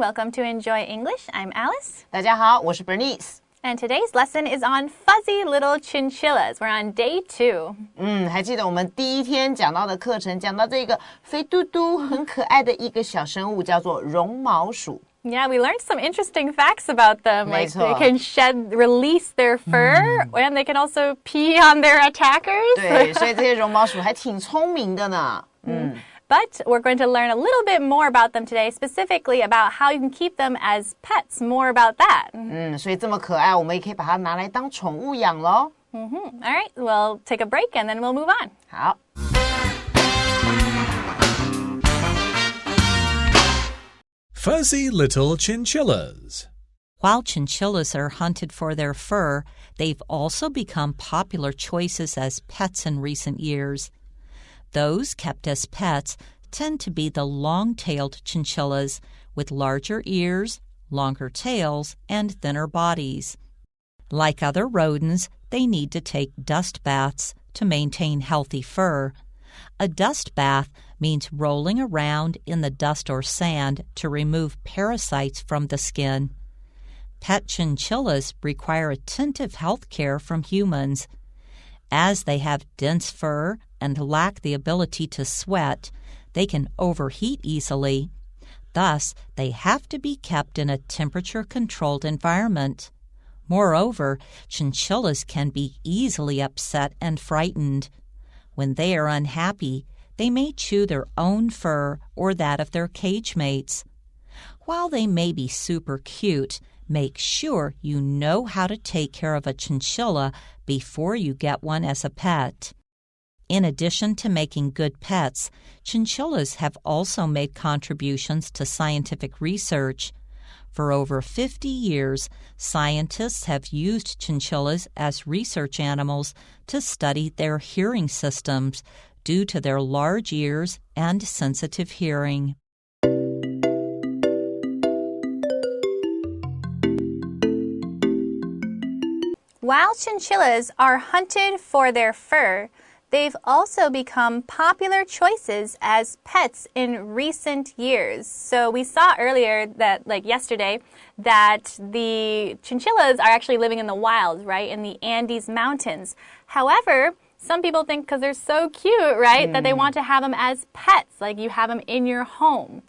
Welcome to Enjoy English. I'm Alice. 大家好，我是 Bernice. And today's lesson is on fuzzy little chinchillas. We're on day 2. 还记得我们第一天讲到的课程，讲到这个肥嘟嘟、很可爱的一个小生物，叫做绒毛鼠。Yeah, we learned some interesting facts about them. Like they can release their fur, and they can also pee on their attackers. 对，所以这些绒毛鼠还挺聪明的呢。But we're going to learn a little bit more about them today, specifically about how you can keep them as pets. More about that. 所以这么可爱，我们也可以把它拿来当宠物养咯。All right, we'll take a break and then we'll move on. 好。Fuzzy little chinchillas. While chinchillas are hunted for their fur, they've also become popular choices as pets in recent years. Those kept as pets tend to be the long-tailed chinchillas with larger ears, longer tails, and thinner bodies. Like other rodents, they need to take dust baths to maintain healthy fur. A dust bath means rolling around in the dust or sand to remove parasites from the skin. Pet chinchillas require attentive health care from humans. As they have dense fur and lack the ability to sweat, they can overheat easily. Thus, they have to be kept in a temperature-controlled environment. Moreover, chinchillas can be easily upset and frightened. When they are unhappy, they may chew their own fur or that of their cage mates. While they may be super cute, make sure you know how to take care of a chinchilla before you get one as a pet. In addition to making good pets, chinchillas have also made contributions to scientific research. For over 50 years, scientists have used chinchillas as research animals to study their hearing systems due to their large ears and sensitive hearing. While chinchillas are hunted for their fur, they've also become popular choices as pets in recent years. So we saw earlier that, like yesterday, that the chinchillas are actually living in the wild, right, in the Andes Mountains. However, some people think because they're so cute, right, that they want to have them as pets, like you have them in your home.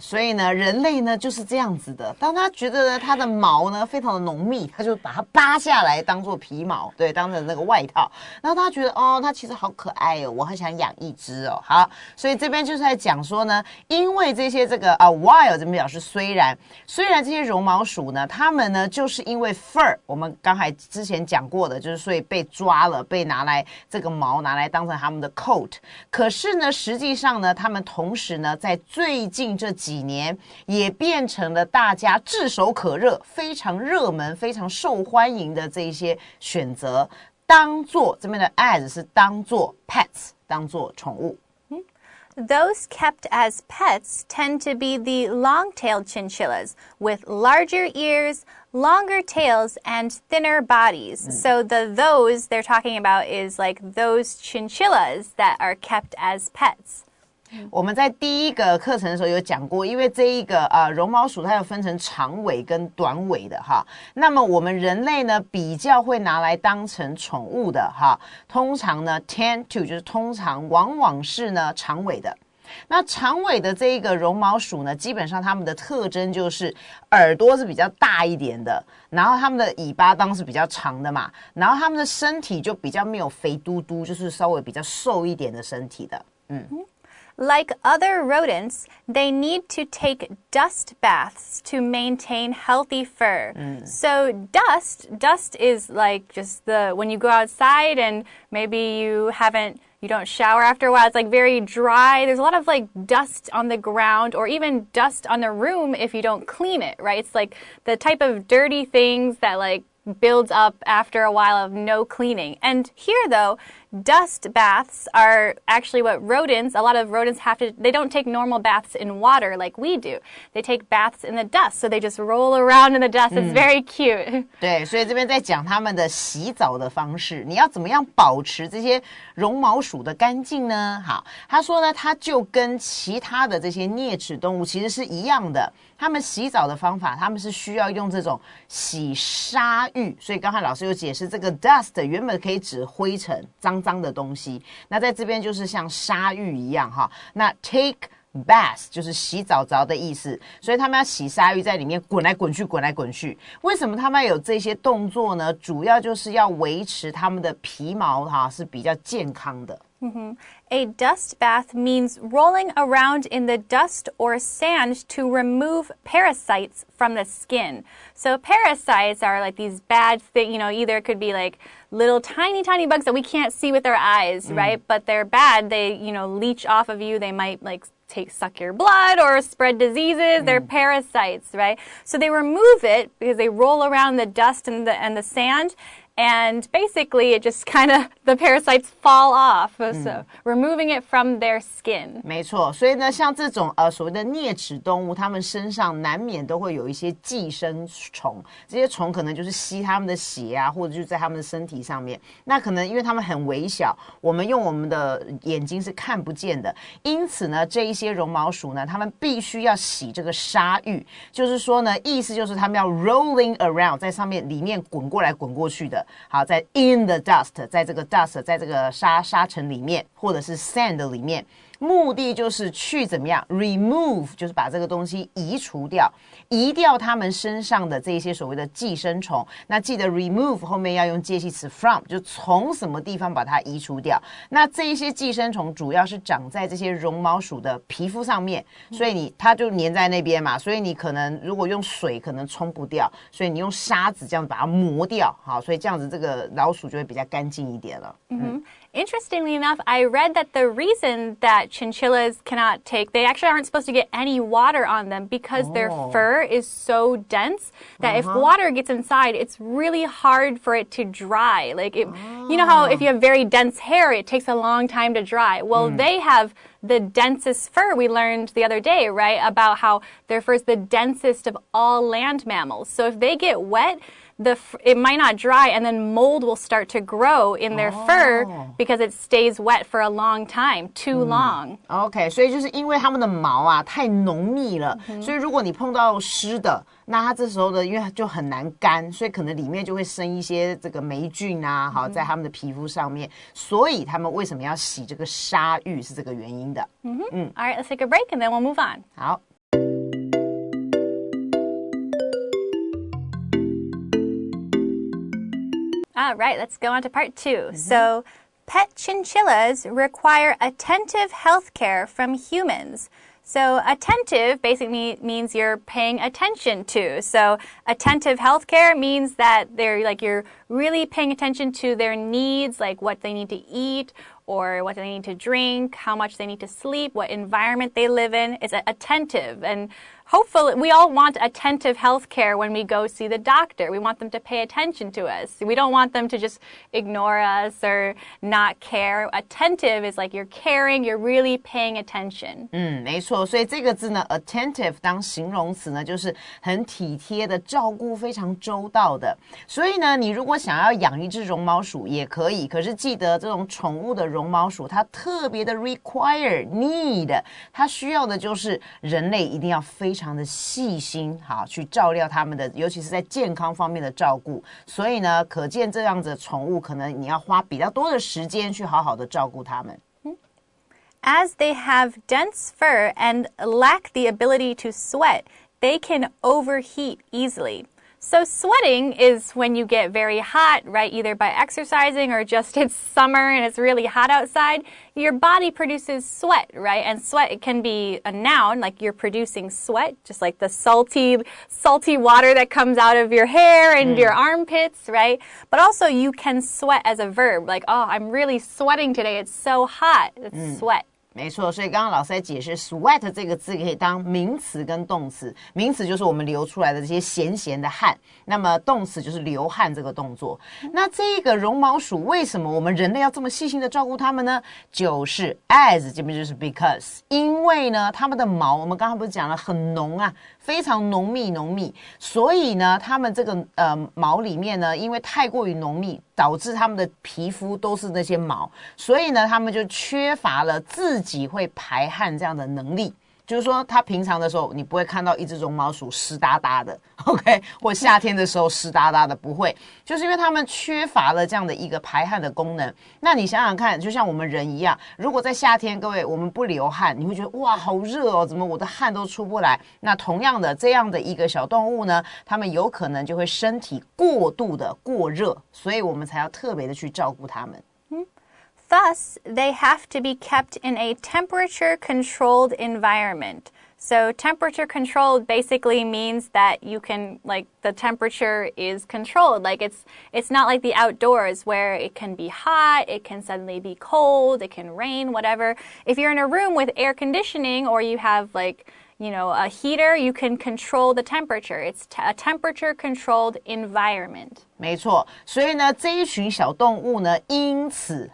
所以呢，人类呢就是这样子的。当他觉得呢，它的毛呢非常的浓密，他就把它扒下来当做皮毛，对，当成那个外套。然后他觉得哦，它其实好可爱哦，我很想养一只哦。好，所以这边就是在讲说呢，因为这些这个while 这边表示虽然这些绒毛鼠呢，它们呢就是因为 fur， 我们刚才之前讲过的，就是所以被抓了，被拿来这个毛拿来当成他们的 coat。可是呢，实际上呢，他们同时呢，在最近这几年也变成了大家炙手可热、非常热门、非常受欢迎的这一些选择，当做这边的 as 是当做 pets， 当做宠物。Those kept as pets tend to be the long-tailed chinchillas with larger ears, longer tails, and thinner bodies. So those they're talking about is like those chinchillas that are kept as pets. 我们在第一个课程的时候有讲过，因为这一个绒毛鼠它有分成长尾跟短尾的哈。那么我们人类呢比较会拿来当成宠物的哈，通常呢 tend to 就是通常往往是呢长尾的。那长尾的这一个绒毛鼠呢，基本上它们的特征就是耳朵是比较大一点的，然后它们的尾巴当然是比较长的嘛，然后它们的身体就比较没有肥嘟嘟，就是稍微比较瘦一点的身体的。Like other rodents, they need to take dust baths to maintain healthy fur. So dust is like just when you go outside and maybe you don't shower after a while, it's like very dry. There's a lot of like dust on the ground or even dust on the room if you don't clean it, right? It's like the type of dirty things that like builds up after a while of no cleaning. And here though, dust baths are actually what a lot of rodents they don't take normal baths in water like we do. They take baths in the dust, so they just roll around in the dust. It's very cute. 对，所以这边在讲他们的洗澡的方式，你要怎么样保持这些绒毛鼠的干净呢？好，他说呢，它就跟其他的这些啮齿动物其实是一样的，他们洗澡的方法，他们是需要用这种洗沙浴，所以刚才老师有解释，这个 dust 原本可以指灰尘、脏脏的东西，那在这边就是像沙浴一样哈。那 take bath 就是洗澡澡的意思，所以他们要洗沙浴，在里面滚来滚去，滚来滚去。为什么他们要有这些动作呢？主要就是要维持他们的皮毛是比较健康的。A dust bath means rolling around in the dust or sand to remove parasites from the skin. So parasites are like these bad things, either it could be like little tiny bugs that we can't see with our eyes, right? But they're bad. They, leach off of you. They might suck your blood or spread diseases. They're parasites, right? So they remove it because they roll around the dust and the sand. And basically, it just the parasites fall off. So removing it from their skin. 没错，所以呢，像这种所谓的啮齿动物，它们身上难免都会有一些寄生虫，这些虫可能就是吸它们的血啊，或者就在它们的身体上面。那可能因为它们很微小，我们用我们的眼睛是看不见的，因此呢，这一些绒毛鼠呢，它们必须要洗这个沙浴，就是说呢，意思就是它们要 rolling around 在上面里面滚过来滚过去的。好，在 in the dust， 在这个 dust， 在这个沙尘里面，或者是 sand 里面，目的就是去怎么样 remove， 就是把这个东西移除掉，移掉它们身上的这些所谓的寄生虫。那记得 remove 后面要用介系词 from， 就从什么地方把它移除掉。那这一些寄生虫主要是长在这些绒毛鼠的皮肤上面，所以它就粘在那边嘛，所以你可能如果用水可能冲不掉，所以你用沙子这样把它磨掉，好，所以这样子这个老鼠就会比较干净一点了。Interestingly enough, I read that the reason that chinchillas they actually aren't supposed to get any water on them because their fur is so dense that if water gets inside, it's really hard for it to dry. You know how if you have very dense hair, it takes a long time to dry. Well, they have the densest fur. We learned the other day, right, about how their fur is the densest of all land mammals. So if they get wet, it might not dry, and then mold will start to grow in their fur because it stays wet for a long time, too long. OK， 所以就是因为它们的毛太浓密了，所以如果你碰到湿的，那它这时候的因为就很难干，所以可能里面就会生一些这个霉菌啊，好，在它们的皮肤上面，所以他们为什么要洗这个沙浴是这个原因的。All right, let's take a break and then we'll move on. 好。All right, let's go on to part 2. So, pet chinchillas require attentive health care from humans. So, attentive basically means you're paying attention to. So, attentive health care means that you're really paying attention to their needs, like what they need to eat or what they need to drink, how much they need to sleep, what environment they live in. It's attentive. And hopefully, we all want attentive health care when we go see the doctor. We want them to pay attention to us. We don't want them to just ignore us or not care. Attentive is like you're caring, you're really paying attention. 没错，所以这个字呢 attentive 当形容词呢，就是很体贴的照顾，非常周到的。所以呢，你如果想要养一只绒毛鼠也可以，可是记得这种宠物的绒毛鼠它特别的 need， 它需要的就是人类一定要非常的细心，好去照料它们的，尤其是在健康方面的照顾。所以呢，可见这样子的宠物可能你要花比较多的时间去好好的照顾它们。As they have dense fur and lack the ability to sweat, they can overheat easily. So sweating is when you get very hot, right? Either by exercising or just it's summer and it's really hot outside. Your body produces sweat, right? And sweat, it can be a noun, like you're producing sweat, just like the salty water that comes out of your hair and your armpits, right? But also you can sweat as a verb, like, oh, I'm really sweating today. It's so hot. It's sweat. 没错，所以刚刚老师在解释 sweat 这个字可以当名词跟动词，名词就是我们流出来的这些咸咸的汗，那么动词就是流汗这个动作。那这个绒毛鼠为什么我们人类要这么细心的照顾它们呢？就是 as 这边就是 because， 因为呢它们的毛我们刚刚不是讲了很浓啊，非常浓密，所以呢它们这个毛里面呢因为太过于浓密，导致它们的皮肤都是那些毛，所以呢它们就缺乏了自己会排汗这样的能力。就是说它平常的时候你不会看到一只绒毛鼠湿哒哒的 OK， 或夏天的时候湿哒哒的，不会，就是因为它们缺乏了这样的一个排汗的功能。那你想想看，就像我们人一样，如果在夏天各位我们不流汗，你会觉得哇好热哦，怎么我的汗都出不来。那同样的这样的一个小动物呢，它们有可能就会身体过度的过热，所以我们才要特别的去照顾它们。Thus, they have to be kept in a temperature-controlled environment. So temperature-controlled basically means that you can, like, the temperature is controlled. Like, it's not like the outdoors where it can be hot, it can suddenly be cold, it can rain, whatever. If you're in a room with air conditioning or you have, like, you know, a heater, you can control the temperature. It's a temperature-controlled environment. 没错，所以呢这一群小动物呢因此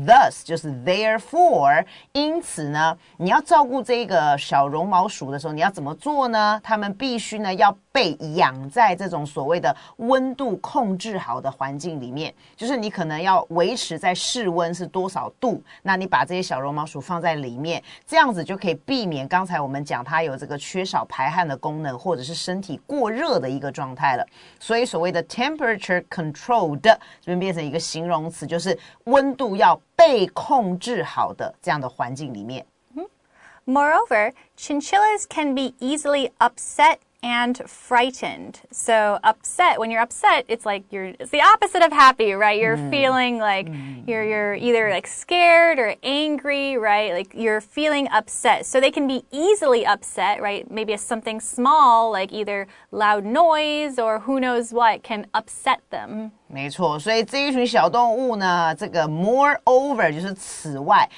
thus 就是 therefore， 因此呢你要照顾这个小绒毛鼠的时候你要怎么做呢？它们必须呢要被养在这种所谓的温度控制好的环境里面，就是你可能要维持在室温是多少度，那你把这些小绒毛鼠放在里面，这样子就可以避免刚才我们讲它有这个缺少排汗的功能，或者是身体过热的一个状态了。所以所谓的 temperature controlled 这边变成一个形容词，就是温度要被控制好的这样的环境里面。Moreover, chinchillas can be easily upset and frightened. So upset, when you're upset, it's like it's the opposite of happy, right? You're feeling like you're either like scared or angry, right? Like you're feeling upset. So they can be easily upset, right? Maybe it's something small, like either loud noise or who knows what can upset them. 没错，所以这一群小动物呢，这个 moreover 就是此外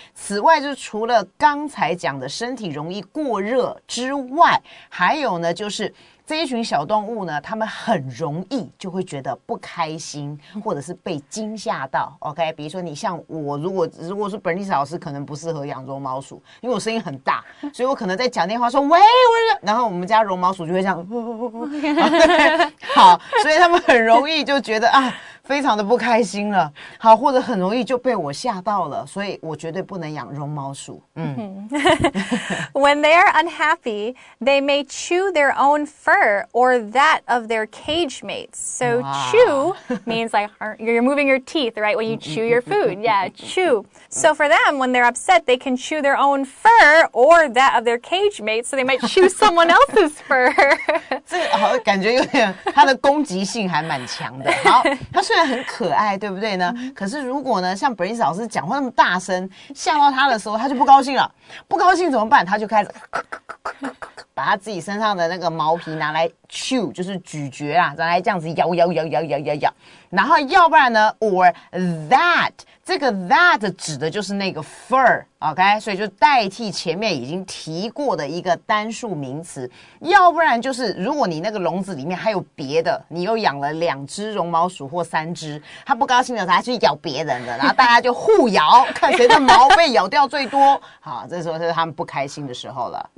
就是除了刚才讲的身体容易过热之外，还有呢就是这一群小动物呢，它们很容易就会觉得不开心，或者是被惊吓到。OK， 比如说你像我，如果是 Bernice 老师，可能不适合养绒毛鼠，因为我声音很大，所以我可能在讲电话说喂，然后我们家绒毛鼠就会这样，好，所以他们很容易就觉得非常的不开心了，好，或者很容易就被我吓到了，所以我绝对不能养绒毛鼠。When they are unhappy, they may chew their own fur or that of their cage mates. So chew means like you're moving your teeth, right? When you chew your food. Yeah, chew. So for them, when they're upset, they can chew their own fur or that of their cage mates. So they might chew someone else's fur. 这个好感觉有点它的攻击性还蛮强的。好，它虽然很可爱，对不对呢？可是如果呢，像 Bernice 老师讲话那么大声，吓到他的时候，他就不高兴了。不高兴怎么办？他就开始把他自己身上的那个毛皮拿来 chew， 就是咀嚼啊，拿来这样子咬。然后要不然呢 ，or that， 这个 that 指的就是那个 fur，OK， 所以就代替前面已经提过的一个单数名词。要不然就是如果你那个笼子里面还有别的，你又养了2只绒毛鼠或3只，他不高兴的时候他去咬别人的，然后大家就互咬，看谁的毛被咬掉最多。好，这时候是他们不开心的时候了。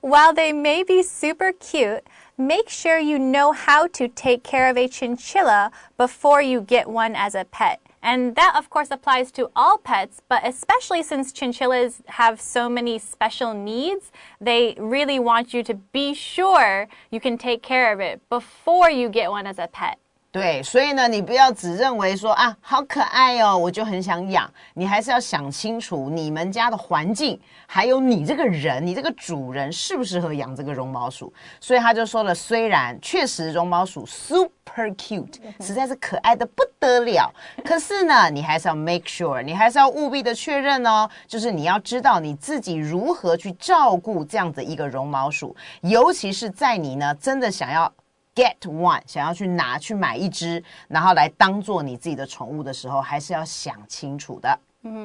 While they may be super cute, make sure you know how to take care of a chinchilla before you get one as a pet. And that, of course, applies to all pets, but especially since chinchillas have so many special needs, they really want you to be sure you can take care of it before you get one as a pet. 对，所以呢，你不要只认为说好可爱哦，我就很想养，你还是要想清楚你们家的环境，还有你这个人，你这个主人适不适合养这个绒毛鼠。所以他就说了，虽然确实绒毛鼠 super cute， 实在是可爱的不得了，可是呢，你还是要 make sure， 你还是要务必的确认哦，就是你要知道你自己如何去照顾这样的一个绒毛鼠，尤其是在你呢真的想要get one， 想要去买一只，然后来当做你自己的宠物的时候，还是要想清楚的。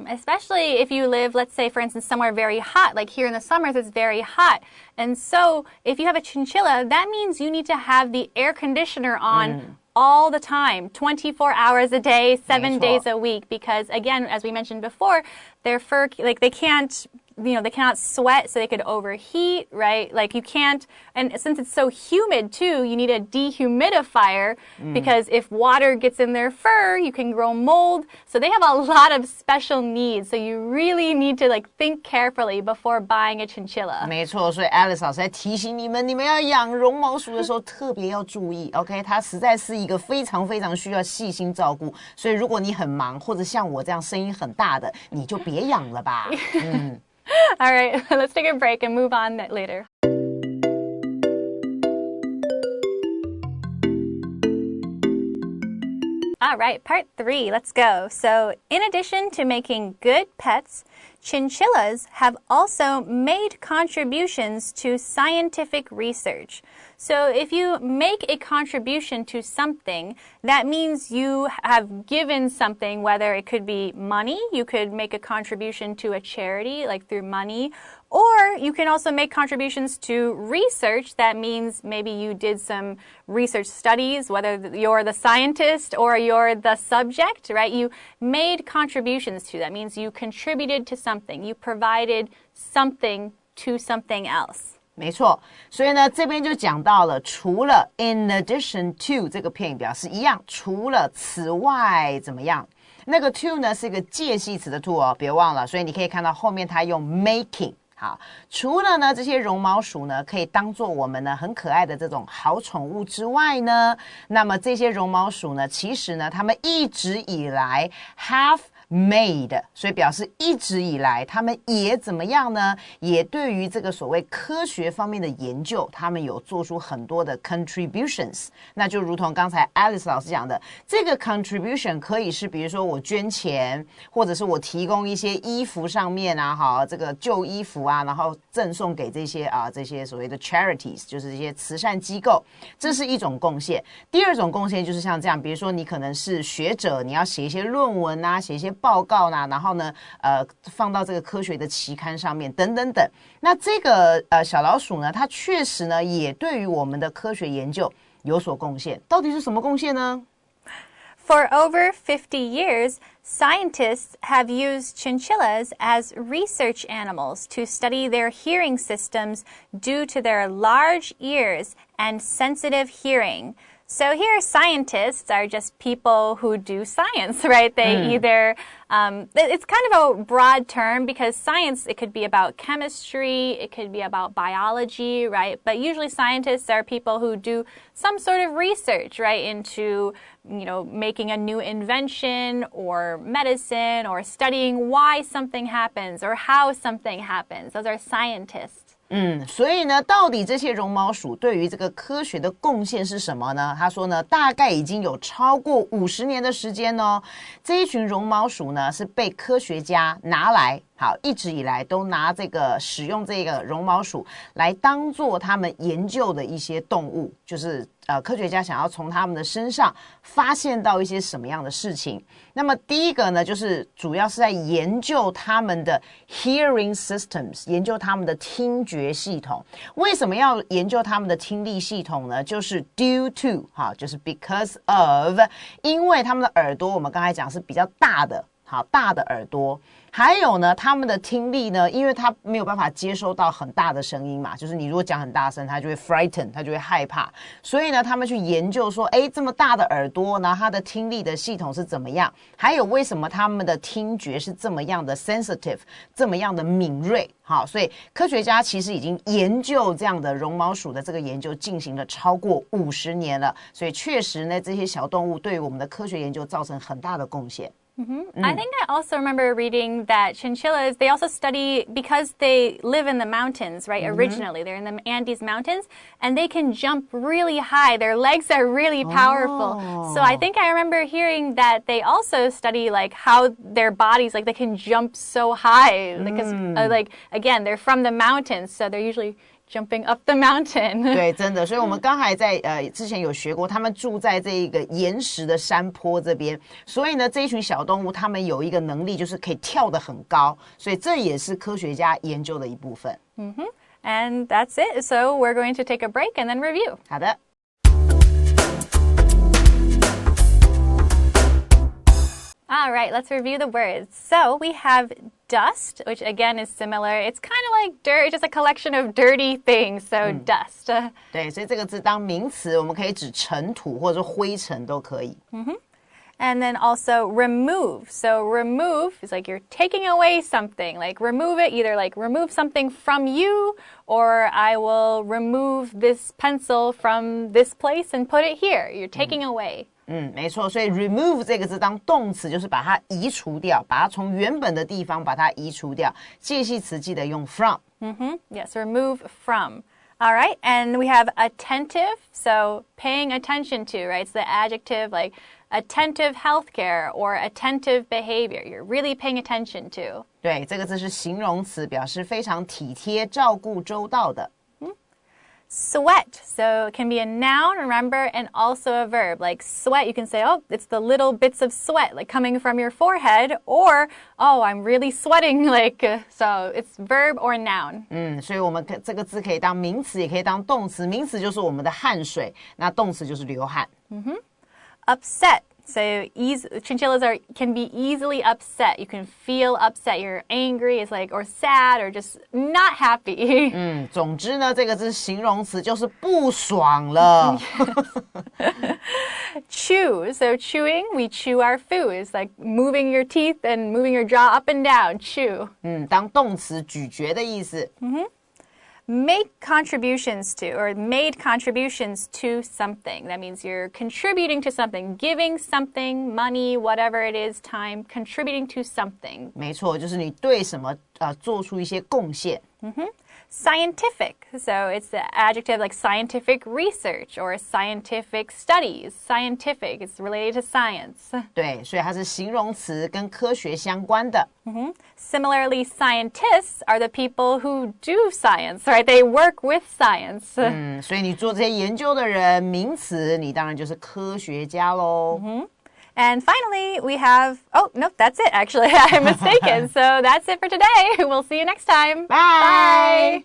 Especially if you live, let's say, for instance, somewhere very hot, like here in the summers, it's very hot. And so if you have a chinchilla, that means you need to have the air conditioner on all the time, 24 hours a day, 7 days a week, because again, as we mentioned before, their fur, like they can't, they cannot sweat, so they could overheat, right? Like you can't, and since it's so humid too, you need a dehumidifier because if water gets in their fur, you can grow mold. So they have a lot of special needs. So you really need to like think carefully before buying a chinchilla. 没错，所以 Alice 老师在提醒你们要养绒毛鼠的时候特别要注意 ，OK？ 它实在是一个非常非常需要细心照顾，所以如果你很忙，或者像我这样声音很大的，你就别养了吧。All right, let's take a break and move on later. All right, part 3, let's go. So, in addition to making good pets, chinchillas have also made contributions to scientific research. So, if you make a contribution to something, that means you have given something, whether it could be money, you could make a contribution to a charity, like through money, or you can also make contributions to research. That means maybe you did some research studies, whether you're the scientist or you're the subject, right? You made contributions to. That means you contributed to something. You provided something to something else. 没错，所以呢，这边就讲到了，除了 in addition to 这个片语表示一样，除了此外怎么样？那个 to 呢是一个介系词的 to 哦，别忘了。所以你可以看到后面它用 making。好，除了呢这些绒毛鼠呢可以当做我们呢很可爱的这种好宠物之外呢，那么这些绒毛鼠呢，其实呢它们一直以来 have made， 所以表示一直以来他们也怎么样呢？也对于这个所谓科学方面的研究，他们有做出很多的 contributions。那就如同刚才 Alice 老师讲的，这个 contribution 可以是比如说我捐钱，或者是我提供一些衣服上面啊，好这个旧衣服啊，然后赠送给这些所谓的 charities， 就是这些慈善机构，这是一种贡献。第二种贡献就是像这样，比如说你可能是学者，你要写一些论文啊，写一些报告呢，然后呢，放到这个科学的期刊上面，等等等。那这个小老鼠呢，它确实呢，也对于我们的科学研究有所贡献。到底是什么贡献呢？ For over 50 years, scientists have used chinchillas as research animals to study their hearing systems due to their large ears and sensitive hearing. So here, scientists are just people who do science, right? They either, it's kind of a broad term because science, it could be about chemistry, it could be about biology, right? But usually scientists are people who do some sort of research, right, into, making a new invention or medicine or studying why something happens or how something happens. Those are scientists. 所以呢，到底这些绒毛鼠对于这个科学的贡献是什么呢？他说呢，大概已经有超过50年的时间哦。这一群绒毛鼠呢，是被科学家拿来，好，一直以来都拿使用这个绒毛鼠来当做他们研究的一些动物，就是科学家想要从他们的身上发现到一些什么样的事情。那么第一个呢，就是主要是在研究他们的 hearing systems， 研究他们的听觉系统。为什么要研究他们的听力系统呢？就是 due to， 就是 because of， 因为他们的耳朵我们刚才讲是比较大的，好，大的耳朵。还有呢，他们的听力呢，因为他没有办法接收到很大的声音嘛，就是你如果讲很大声，他就会 frighten， 他就会害怕。所以呢，他们去研究说，这么大的耳朵，然后他的听力的系统是怎么样？还有为什么他们的听觉是这么样的 sensitive， 这么样的敏锐？好，所以科学家其实已经研究这样的绒毛鼠的这个研究进行了超过50年了，所以确实呢，这些小动物对于我们的科学研究造成很大的贡献。I think I also remember reading that chinchillas, they also study, because they live in the mountains, right? Originally, they're in the Andes Mountains, and they can jump really high. Their legs are really powerful. So I think I remember hearing that they also study like how their bodies, like they can jump so high because again, they're from the mountains, so they're usually jumping up the mountain. 对，真的，所以我们刚才在之前有学过，他们住在这一个岩石的山坡这边，所以呢，这一群小动物，它们有一个能力，就是可以跳得很高，所以这也是科学家研究的一部分。And that's it. So we're going to take a break and then review. 好的。All right, let's review the words. So we have dust, which again is similar. It's kind of like dirt, just a collection of dirty things. So dust. 对，所以这个字当名词，我们可以指尘土或者说灰尘都可以。And then also remove. So remove is like you're taking away something. Like remove it, either like remove something from you, or I will remove this pencil from this place and put it here. You're taking away. 没错，所以 remove 这个字当动词就是把它移除掉，把它从原本的地方把它移除掉。介系词记得用 from。Yes, remove from. All right, and we have attentive, so paying attention to, right? It's the adjective like attentive healthcare or attentive behavior. You're really paying attention to. 对，这个字是形容词，表示非常体贴、照顾周到的。Sweat, so it can be a noun, remember, and also a verb. Like sweat, you can say, oh, it's the little bits of sweat like coming from your forehead, or, oh, I'm really sweating, like, so it's verb or noun. 所以我们这个字可以当名词，也可以当动词。名词就是我们的汗水，那动词就是流汗。Upset. So chinchillas can be easily upset. You can feel upset. You're angry, it's like, or sad, or just not happy. 总之呢，这个字形容词就是不爽了。Chew. So chewing, we chew our food. It's like moving your teeth and moving your jaw up and down. Chew. 当动词咀嚼的意思。Make contributions to, or made contributions to something. That means you're contributing to something, giving something, money, whatever it is, time, contributing to something. 没错，就是你对什么做出一些贡献。Scientific. So it's the adjective like scientific research or scientific studies. Scientific, it's related to science. 对，所以它是形容词，跟科学相关的。Similarly, scientists are the people who do science, right? They work with science. 所以你做这些研究的人，名词，你当然就是科学家喽。And finally, we have, oh, no, that's it, actually. I'm mistaken. So that's it for today. We'll see you next time. Bye.